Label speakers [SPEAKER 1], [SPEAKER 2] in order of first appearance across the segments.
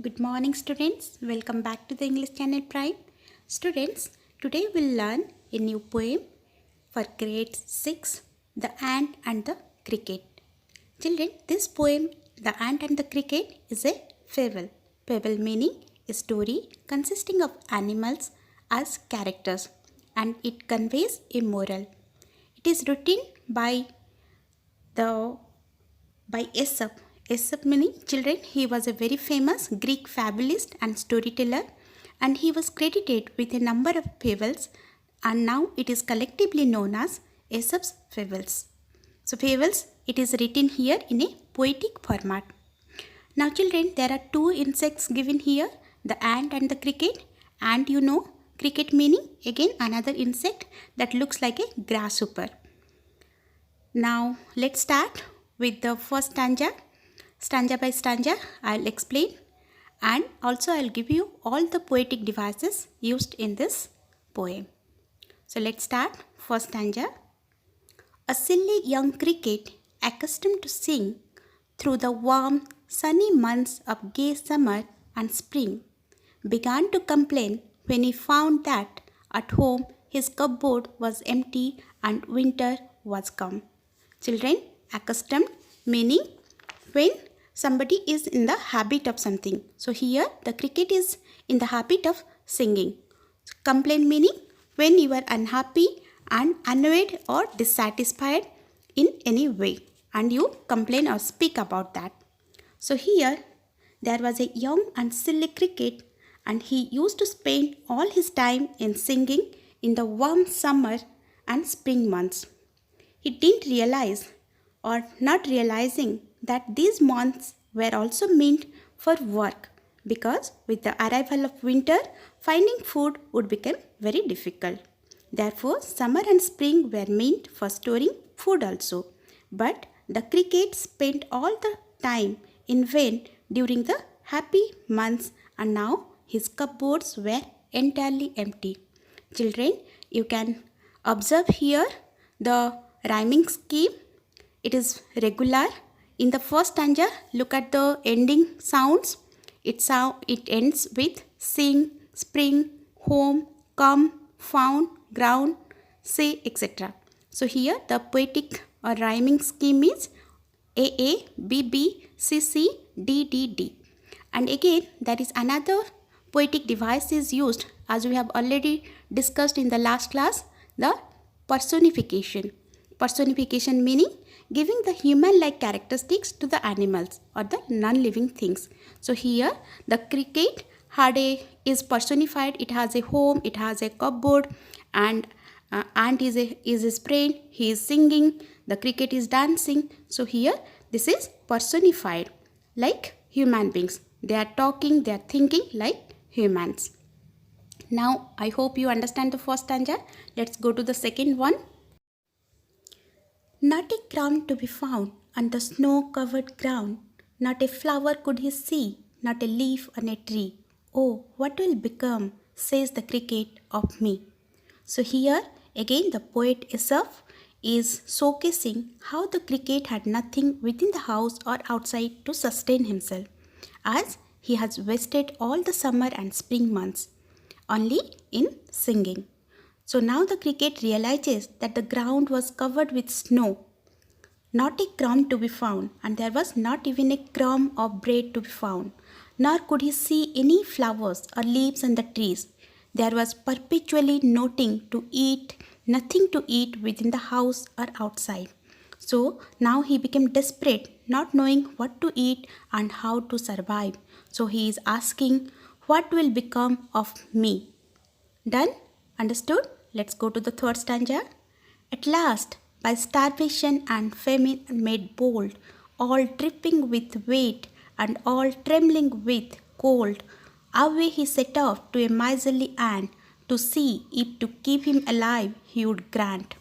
[SPEAKER 1] Good morning students. Welcome back to the English Channel Prime. Students, today we'll learn a new poem for grade 6, The Ant and the Cricket. Children, this poem, The Ant and the Cricket, is a fable. Fable meaning a story consisting of animals as characters, and it conveys a moral. It is written the by Aesop. Aesop meaning children, he was a very famous Greek fabulist and storyteller, and he was credited with a number of fables, and now it is collectively known as Aesop's fables. So fables, it is written here in a poetic format. Now children, there are two insects given here, the ant and the cricket. Ant, you know, cricket meaning again another insect that looks like a grasshopper. Now let's start with the first stanza by stanza. I'll explain, and also I'll give you all the poetic devices used in this poem. So let's start. First stanza. A silly young cricket, accustomed to sing through the warm sunny months of gay summer and spring, began to complain when he found that at home his cupboard was empty and winter was come. Children, accustomed meaning when somebody is in the habit of something. So here the cricket is in the habit of singing. Complain meaning when you are unhappy and annoyed or dissatisfied in any way, and you complain or speak about that. So here there was a young and silly cricket, and he used to spend all his time in singing in the warm summer and spring months. He didn't realize, or not realizing, that these months were also meant for work, because with the arrival of winter, finding food would become very difficult. Therefore, summer and spring were meant for storing food also. But the cricket spent all the time in vain during the happy months, and now his cupboards were entirely empty. Children, you can observe here the rhyming scheme. It is regular. In the first stanza, look at the ending sounds. It ends with sing, spring, home, come, found, ground, say, etc. So here the poetic or rhyming scheme is A, B, B, C, C, D, D, D. And again there is another poetic device is used, as we have already discussed in the last class, the personification. Personification meaning giving the human-like characteristics to the animals or the non-living things. So here the cricket is personified. It has a home, it has a cupboard, and ant is his friend. He is singing. The cricket is dancing. So here this is personified like human beings. They are talking, they are thinking like humans. Now I hope you understand the first stanza. Let's go to the second one. Not a crumb to be found on the snow-covered ground, not a flower could he see, not a leaf on a tree. Oh, what will become, says the cricket, of me? So here, again the poet Aesop is showcasing how the cricket had nothing within the house or outside to sustain himself, as he has wasted all the summer and spring months only in singing. So now the cricket realizes that the ground was covered with snow, not a crumb to be found, and there was not even a crumb of bread to be found, nor could he see any flowers or leaves on the trees. There was perpetually nothing to eat within the house or outside. So now he became desperate, not knowing what to eat and how to survive. So he is asking, what will become of me? Done? Understood? Let's go to the third stanza. At last, by starvation and famine made bold, all dripping with weight and all trembling with cold, away he set off to a miserly ant to see if to keep him alive he would grant.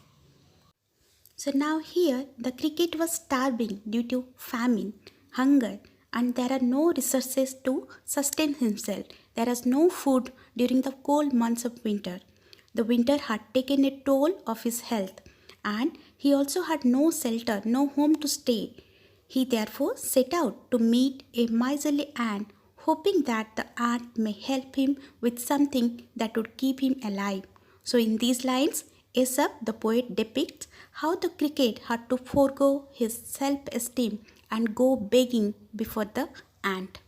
[SPEAKER 1] So now here the cricket was starving due to famine, hunger, and there are no resources to sustain himself. There is no food during the cold months of winter. The winter had taken a toll of his health, and he also had no shelter, no home to stay. He therefore set out to meet a miserly ant hoping that the ant may help him with something that would keep him alive. So, in these lines, Aesop, the poet, depicts how the cricket had to forego his self esteem and go begging before the ant.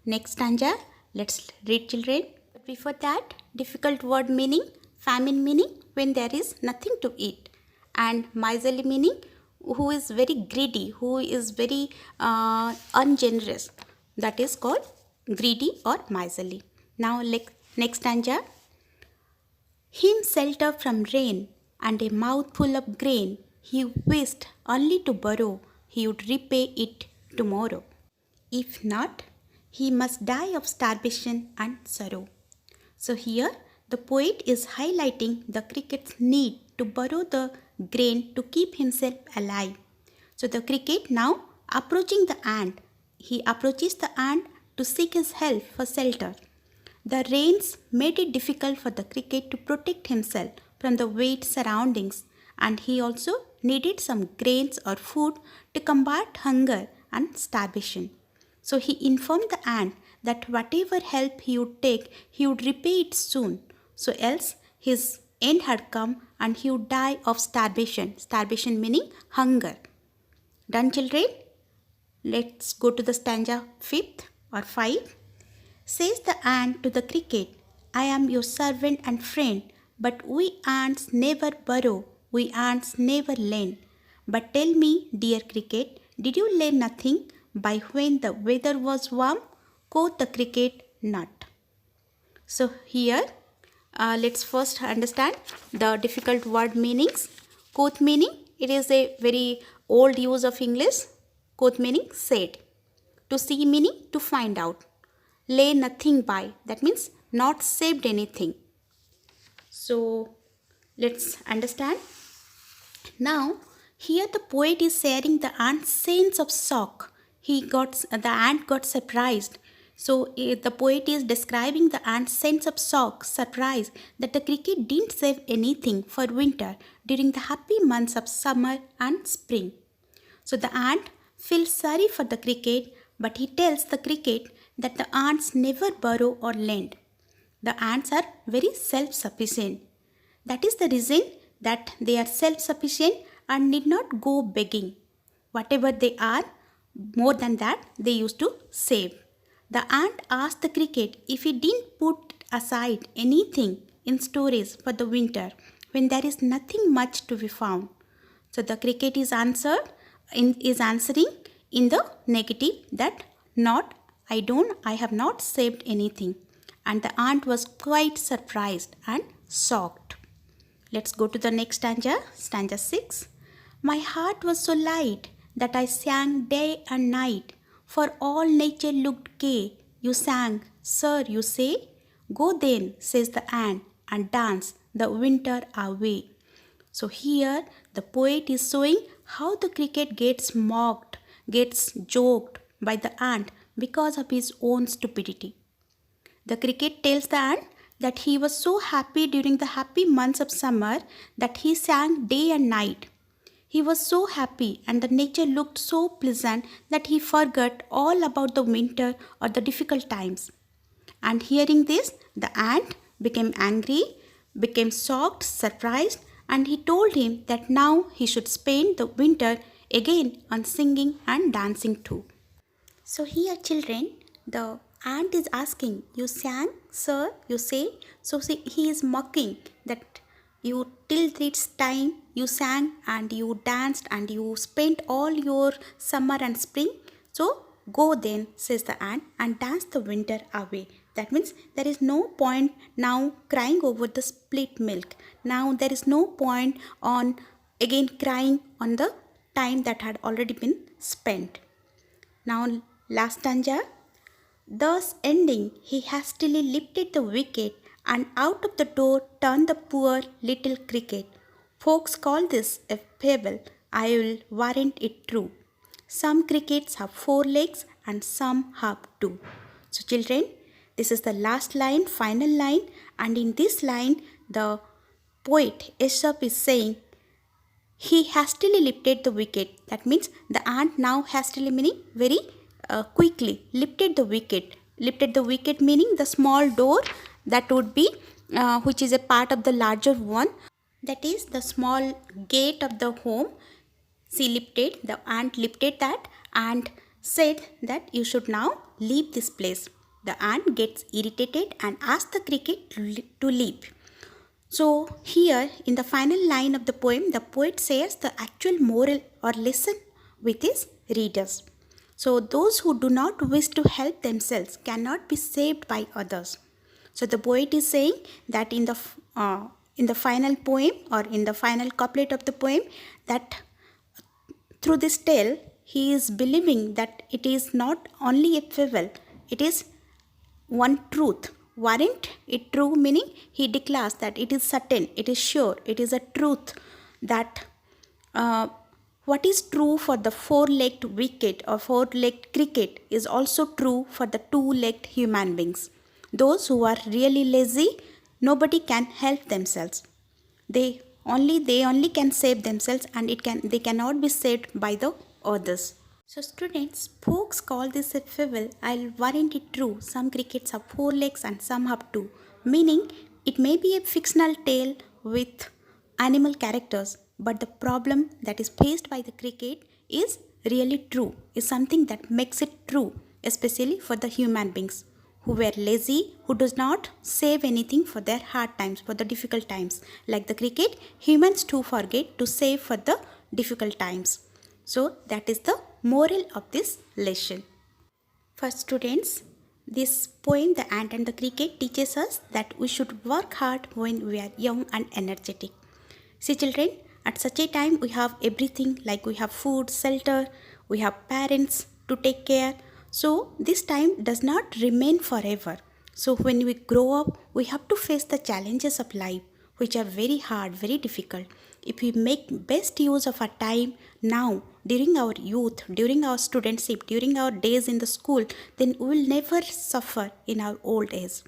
[SPEAKER 1] Next stanza, let's read, children. But before that, difficult word meaning, famine meaning, when there is nothing to eat, and miserly meaning, who is very greedy, who is very ungenerous. That is called greedy or miserly. Now, next stanza. Him shelter from rain and a mouthful of grain he wished only to borrow, he would repay it tomorrow. If not, he must die of starvation and sorrow. So here the poet is highlighting the cricket's need to borrow the grain to keep himself alive. So the cricket now approaching the ant. He approaches the ant to seek his help for shelter. The rains made it difficult for the cricket to protect himself from the wet surroundings, and he also needed some grains or food to combat hunger and starvation. So he informed the ant that whatever help he would take, he would repay it soon. So else his end had come and he would die of starvation. Starvation meaning hunger. Done, children? Let's go to the stanza 5th or 5. Says the ant to the cricket, I am your servant and friend, but we ants never borrow, we ants never lend. But tell me, dear cricket, did you lend nothing by when the weather was warm? Quoth the cricket, not. So here, let's first understand the difficult word meanings. Quoth meaning, it is a very old use of English. Quoth meaning said. To see meaning to find out. Lay nothing by, that means not saved anything. So let's understand. Now here the poet is sharing the ant's sense of shock. The ant got surprised. So the poet is describing the ant's sense of shock, surprise that the cricket didn't save anything for winter during the happy months of summer and spring. So the ant feels sorry for the cricket, but he tells the cricket that the ants never borrow or lend. The ants are very self-sufficient. That is the reason that they are self-sufficient and need not go begging. Whatever they are, more than that, they used to save. The ant asked the cricket if he didn't put aside anything in storage for the winter when there is nothing much to be found. So the cricket is answering in the negative that not I have not saved anything. And the ant was quite surprised and shocked. Let's go to the next stanza, stanza 6. My heart was so light that I sang day and night, for all nature looked gay. You sang, sir, you say? Go then, says the ant, and dance the winter away. So here the poet is showing how the cricket gets mocked, gets joked by the ant because of his own stupidity. The cricket tells the ant that he was so happy during the happy months of summer that he sang day and night. He was so happy and the nature looked so pleasant that he forgot all about the winter or the difficult times. And hearing this, the ant became angry, became shocked, surprised, and he told him that now he should spend the winter again on singing and dancing too. So here, children, the ant is asking, you sang, sir, you say? So see, he is mocking that you till this time you sang and you danced and you spent all your summer and spring. So go then, says the ant, and dance the winter away. That means there is no point now crying over the split milk. Now there is no point on again crying on the time that had already been spent. Now last stanza. Thus ending, he hastily lifted the wicket and out of the door turned the poor little cricket. Folks call this a fable, I will warrant it true. Some crickets have 4 legs and some have 2. So children, this is the last line, final line, and in this line the poet Aesop is saying, he hastily lifted the wicket. That means the ant now hastily meaning very quickly lifted the wicket lifted the wicket meaning the small door that would be which is a part of the larger one, that is the small gate of the home. She lifted, the ant lifted that and said that you should now leave this place. The ant gets irritated and asks the cricket to leave. So here in the final line of the poem, the poet shares the actual moral or lesson with his readers. So those who do not wish to help themselves cannot be saved by others. So the poet is saying that in the final poem or in the final couplet of the poem, that through this tale he is believing that it is not only a fable, it is one truth. Weren't it true? Meaning he declares that it is certain, it is sure, it is a truth that what is true for the four-legged wicket or four-legged cricket is also true for the two-legged human beings. Those who are really lazy, nobody can help themselves. They only can save themselves, and they cannot be saved by the others. So students, folks call this a fable. Weren't it true? Some crickets have four legs and some have two. Meaning, it may be a fictional tale with animal characters, but the problem that is faced by the cricket is really true, is something that makes it true, especially for the human beings who were lazy, who does not save anything for their hard times, for the difficult times. Like the cricket, humans too forget to save for the difficult times. So that is the moral of this lesson. For students, this poem, The Ant and the Cricket, teaches us that we should work hard when we are young and energetic. See children, at such a time we have everything, like we have food, shelter, we have parents to take care. So this time does not remain forever. So when we grow up, we have to face the challenges of life, which are very hard, very difficult. If we make best use of our time now, during our youth, during our studentship, during our days in the school, then we will never suffer in our old age.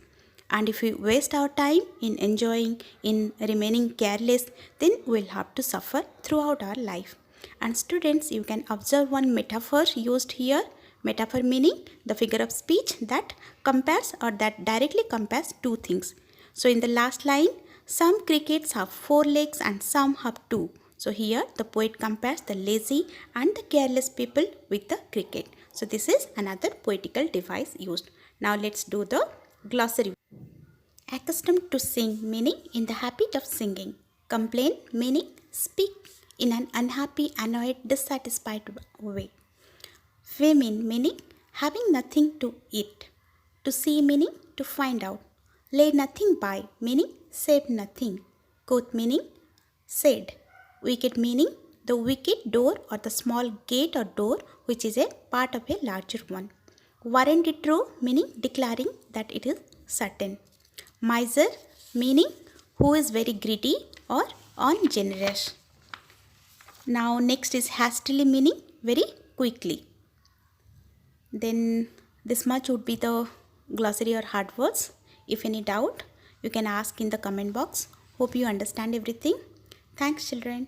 [SPEAKER 1] And if we waste our time in enjoying, in remaining careless, then we will have to suffer throughout our life. And students, you can observe one metaphor used here. Metaphor meaning the figure of speech that compares or that directly compares two things. So in the last line, some crickets have four legs and some have two. So here the poet compares the lazy and the careless people with the cricket. So this is another poetical device used. Now let's do the glossary. Accustomed to sing meaning in the habit of singing. Complain meaning speak in an unhappy, annoyed, dissatisfied way. Famine meaning having nothing to eat. To see meaning to find out. Lay nothing by meaning save nothing. Quoth meaning said. Wicket meaning the wicket door or the small gate or door which is a part of a larger one. Weren't it true meaning declaring that it is certain. Miser meaning who is very greedy or ungenerous. Now next is hastily meaning very quickly. Then this much would be the glossary or hard words. If any doubt, you can ask in the comment box. Hope you understand everything. Thanks children.